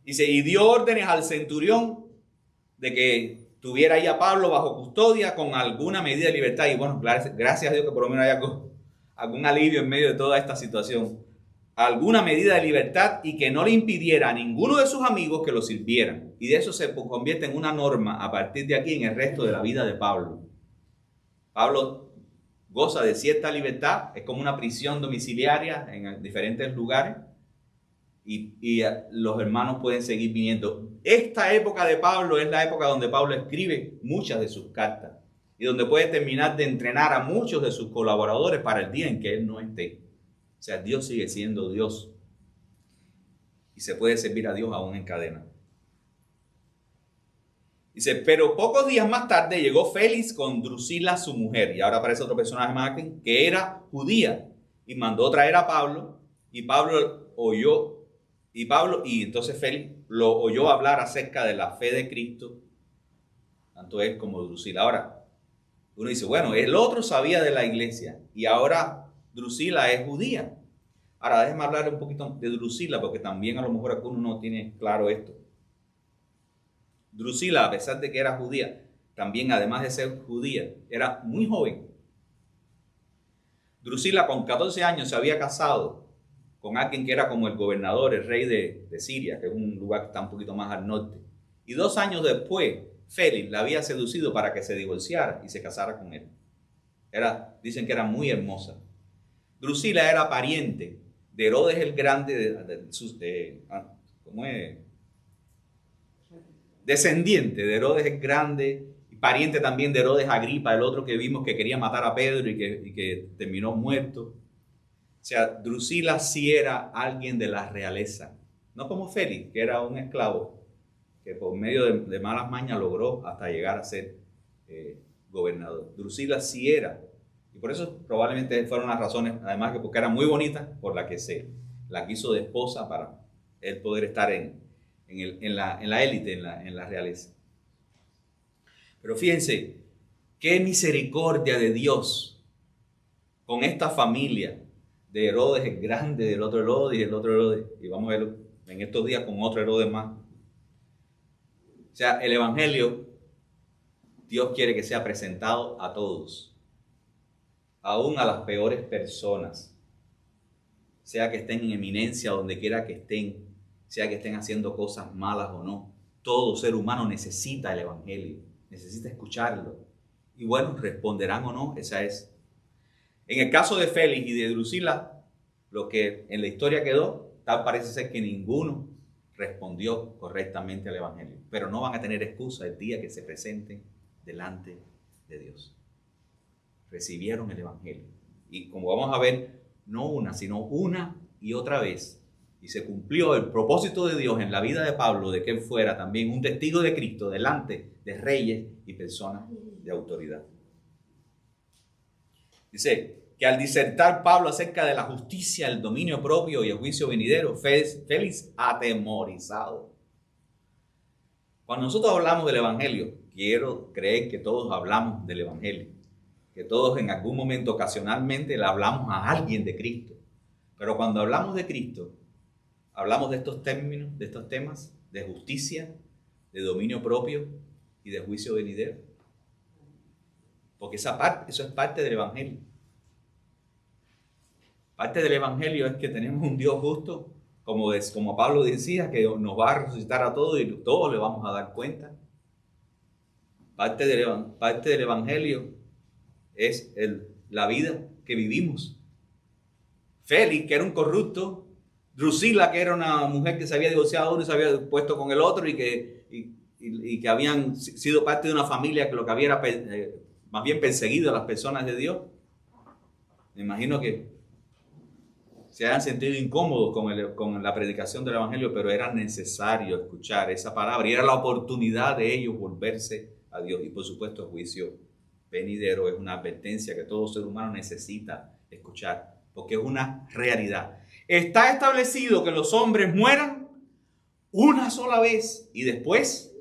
Dice, y dio órdenes al centurión de que tuviera ahí a Pablo bajo custodia con alguna medida de libertad, y bueno, gracias a Dios que por lo menos hay algún alivio en medio de toda esta situación, alguna medida de libertad, y que no le impidiera a ninguno de sus amigos que lo sirvieran. Y de eso se convierte en una norma a partir de aquí en el resto de la vida de Pablo. Pablo goza de cierta libertad, es como una prisión domiciliaria en diferentes lugares, y los hermanos pueden seguir viniendo. Esta época de Pablo es la época donde Pablo escribe muchas de sus cartas y donde puede terminar de entrenar a muchos de sus colaboradores para el día en que él no esté. O sea, Dios sigue siendo Dios y se puede servir a Dios aún en cadena. Dice, pero pocos días más tarde llegó Félix con Drusila, su mujer, y ahora aparece otro personaje más aquí, que era judía, y mandó traer a Pablo, y entonces Félix lo oyó hablar acerca de la fe de Cristo, tanto él como Drusila. Ahora, uno dice, bueno, el otro sabía de la iglesia, y ahora Drusila es judía. Ahora, déjeme hablar un poquito de Drusila, porque también a lo mejor alguno no tiene claro esto. Drusila, a pesar de que era judía, también además de ser judía, era muy joven. Drusila con 14 años se había casado con alguien que era como el gobernador, el rey de Siria, que es un lugar que está un poquito más al norte. Y 2 años después, Félix la había seducido para que se divorciara y se casara con él. Dicen que era muy hermosa. Drusila era pariente de Herodes el Grande, descendiente de Herodes el Grande, y pariente también de Herodes Agripa, el otro que vimos que quería matar a Pedro y que terminó muerto. O sea, Drusila sí era alguien de la realeza, no como Félix, que era un esclavo, que por medio de malas mañas logró hasta llegar a ser gobernador. Drusila sí era, y por eso probablemente fueron las razones, además que porque era muy bonita, por la que se la quiso de esposa para él poder estar en la élite, en la realeza. Pero fíjense, qué misericordia de Dios con esta familia de Herodes el Grande, del otro Herodes y el otro Herodes, y vamos a verlo en estos días con otro Herodes más. O sea, el Evangelio, Dios quiere que sea presentado a todos, aún a las peores personas, sea que estén en eminencia, donde quiera que estén, sea que estén haciendo cosas malas o no. Todo ser humano necesita el Evangelio, necesita escucharlo. Y bueno, responderán o no, esa es. En el caso de Félix y de Drusila, lo que en la historia quedó, tal parece ser que ninguno respondió correctamente al Evangelio. Pero no van a tener excusa el día que se presenten delante de Dios. Recibieron el Evangelio. Y como vamos a ver, no una, sino una y otra vez. Y se cumplió el propósito de Dios en la vida de Pablo, de que él fuera también un testigo de Cristo delante de reyes y personas de autoridad. Dice que al disertar Pablo acerca de la justicia, el dominio propio y el juicio venidero, Félix atemorizado. Cuando nosotros hablamos del Evangelio, quiero creer que todos hablamos del Evangelio, que todos en algún momento ocasionalmente le hablamos a alguien de Cristo. Pero cuando hablamos de Cristo, hablamos de estos términos, de estos temas de justicia, de dominio propio y de juicio venidero. Porque eso es parte del Evangelio. Parte del Evangelio es que tenemos un Dios justo, como Pablo decía, que nos va a resucitar a todos y todos le vamos a dar cuenta. Parte del Evangelio es la vida que vivimos. Félix, que era un corrupto, Drusila, que era una mujer que se había divorciado uno y se había puesto con el otro y que habían sido parte de una familia que lo que había era más bien perseguido a las personas de Dios. Me imagino que se hayan sentido incómodos con la predicación del Evangelio, pero era necesario escuchar esa palabra y era la oportunidad de ellos volverse a Dios. Y por supuesto el juicio venidero es una advertencia que todo ser humano necesita escuchar, porque es una realidad. Está establecido que los hombres mueran una sola vez y después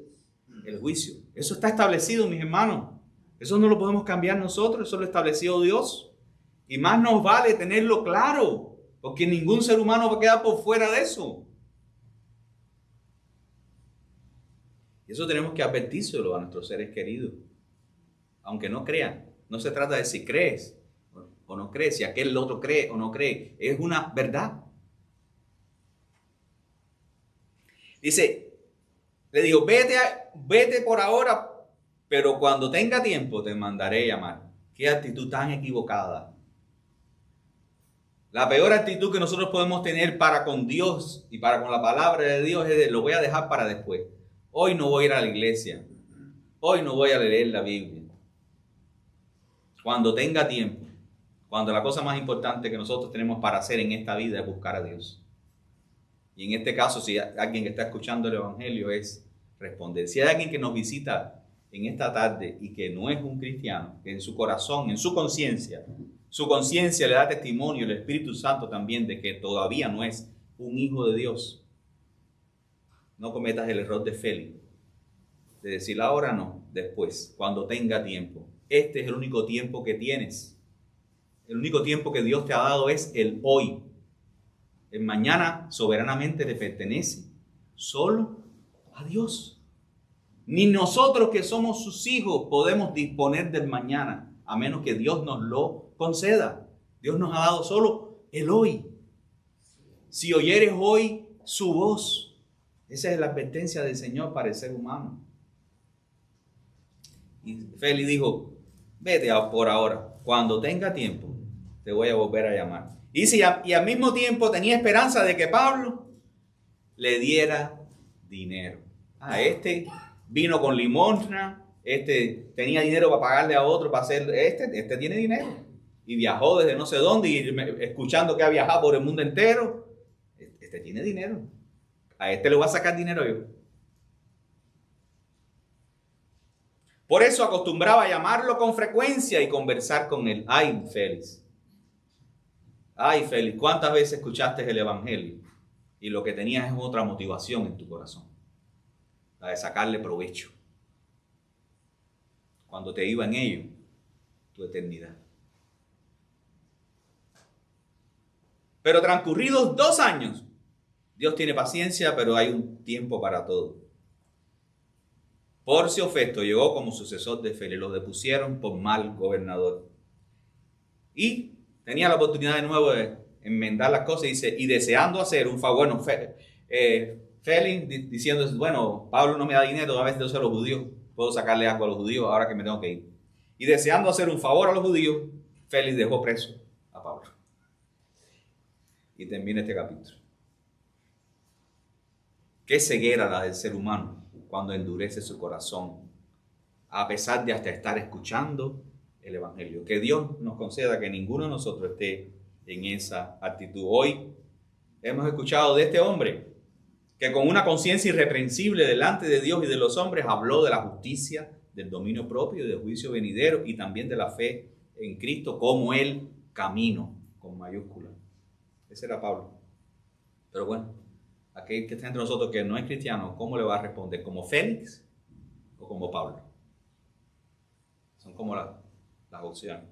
el juicio. Eso está establecido, mis hermanos. Eso no lo podemos cambiar nosotros, eso lo estableció Dios. Y más nos vale tenerlo claro, porque ningún ser humano va a quedar por fuera de eso. Y eso tenemos que advertírselo a nuestros seres queridos, aunque no crean. No se trata de si crees o no crees, si aquel otro cree o no cree. Es una verdad. Dice, le digo, vete por ahora, pero cuando tenga tiempo te mandaré llamar. Qué actitud tan equivocada. La peor actitud que nosotros podemos tener para con Dios y para con la palabra de Dios es de lo voy a dejar para después. Hoy no voy a ir a la iglesia. Hoy no voy a leer la Biblia. Cuando tenga tiempo, cuando la cosa más importante que nosotros tenemos para hacer en esta vida es buscar a Dios. Y en este caso, si alguien que está escuchando el Evangelio es responder. Si hay alguien que nos visita en esta tarde y que no es un cristiano, que en su corazón, en su conciencia le da testimonio, el Espíritu Santo también, de que todavía no es un hijo de Dios, no cometas el error de Félix, de decir ahora no, después, cuando tenga tiempo. Este es el único tiempo que tienes. El único tiempo que Dios te ha dado es el hoy. El mañana soberanamente le pertenece solo a Dios. Ni nosotros que somos sus hijos podemos disponer del mañana, a menos que Dios nos lo conceda. Dios nos ha dado solo el hoy. Si oyeres hoy su voz, esa es la advertencia del Señor para el ser humano. Y Félix dijo, vete por ahora, cuando tenga tiempo te voy a volver a llamar. Y al mismo tiempo tenía esperanza de que Pablo le diera dinero. Este vino con limosna, tenía dinero para pagarle a otro, para hacer, este tiene dinero. Y viajó desde no sé dónde, y escuchando que ha viajado por el mundo entero. Este tiene dinero. A este le voy a sacar dinero yo. Por eso acostumbraba a llamarlo con frecuencia y conversar con él. Ay, Félix, ¿cuántas veces escuchaste el evangelio? Y lo que tenías es otra motivación en tu corazón, la de sacarle provecho. Cuando te iba en ello, tu eternidad. Pero transcurridos 2 años, Dios tiene paciencia, pero hay un tiempo para todo. Porcio Festo llegó como sucesor de Félix, lo depusieron por mal gobernador. Y tenía la oportunidad de nuevo de enmendar las cosas, dice, y deseando hacer un favor, bueno, Félix diciendo, bueno, Pablo no me da dinero, a veces yo soy a los judíos, puedo sacarle algo a los judíos ahora que me tengo que ir. Y deseando hacer un favor a los judíos, Félix dejó preso a Pablo. Y termina este capítulo. Qué ceguera la del ser humano cuando endurece su corazón, a pesar de hasta estar escuchando el evangelio. Que Dios nos conceda que ninguno de nosotros esté en esa actitud. Hoy hemos escuchado de este hombre que con una conciencia irreprensible delante de Dios y de los hombres habló de la justicia, del dominio propio y del juicio venidero, y también de la fe en Cristo como el camino, con mayúscula. Ese era Pablo. Pero bueno, aquel que está entre nosotros que no es cristiano, ¿cómo le va a responder? ¿Como Félix o como Pablo? Son como las opciones.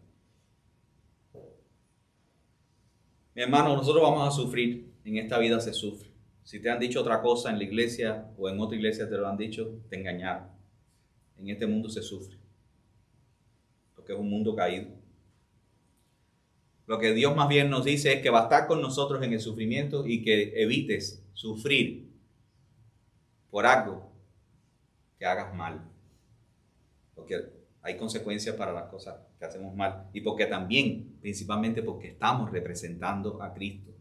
Mi hermano, nosotros vamos a sufrir. En esta vida se sufre. Si te han dicho otra cosa en la iglesia o en otra iglesia te lo han dicho, te engañaron. En este mundo se sufre. Porque es un mundo caído. Lo que Dios más bien nos dice es que va a estar con nosotros en el sufrimiento y que evites sufrir por algo que hagas mal. Porque hay consecuencias para las cosas que hacemos mal. Y porque también, principalmente porque estamos representando a Cristo.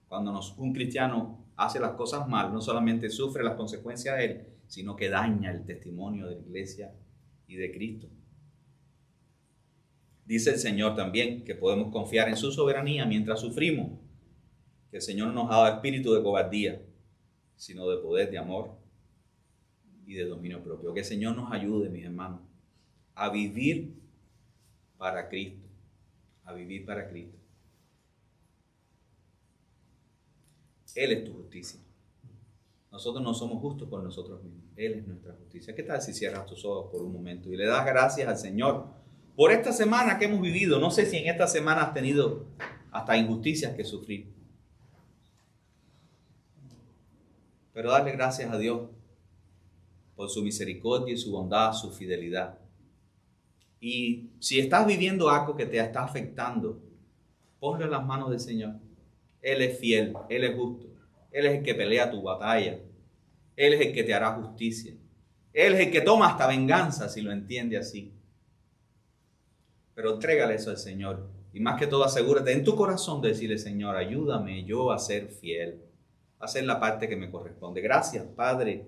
Cuando un cristiano hace las cosas mal, no solamente sufre las consecuencias de él, sino que daña el testimonio de la iglesia y de Cristo. Dice el Señor también que podemos confiar en su soberanía mientras sufrimos, que el Señor no nos ha dado espíritu de cobardía, sino de poder, de amor y de dominio propio. Que el Señor nos ayude, mis hermanos, a vivir para Cristo, a vivir para Cristo. Él es tu justicia. Nosotros no somos justos por nosotros mismos. Él es nuestra justicia. ¿Qué tal si cierras tus ojos por un momento y le das gracias al Señor por esta semana que hemos vivido? No sé si en esta semana has tenido hasta injusticias que sufrir. Pero darle gracias a Dios por su misericordia y su bondad, su fidelidad. Y si estás viviendo algo que te está afectando, ponlo en las manos del Señor. Él es fiel, Él es justo. Él es el que pelea tu batalla. Él es el que te hará justicia. Él es el que toma hasta venganza, si lo entiende así. Pero entrégale eso al Señor. Y más que todo asegúrate en tu corazón de decirle, Señor, ayúdame yo a ser fiel, a hacer la parte que me corresponde. Gracias, Padre.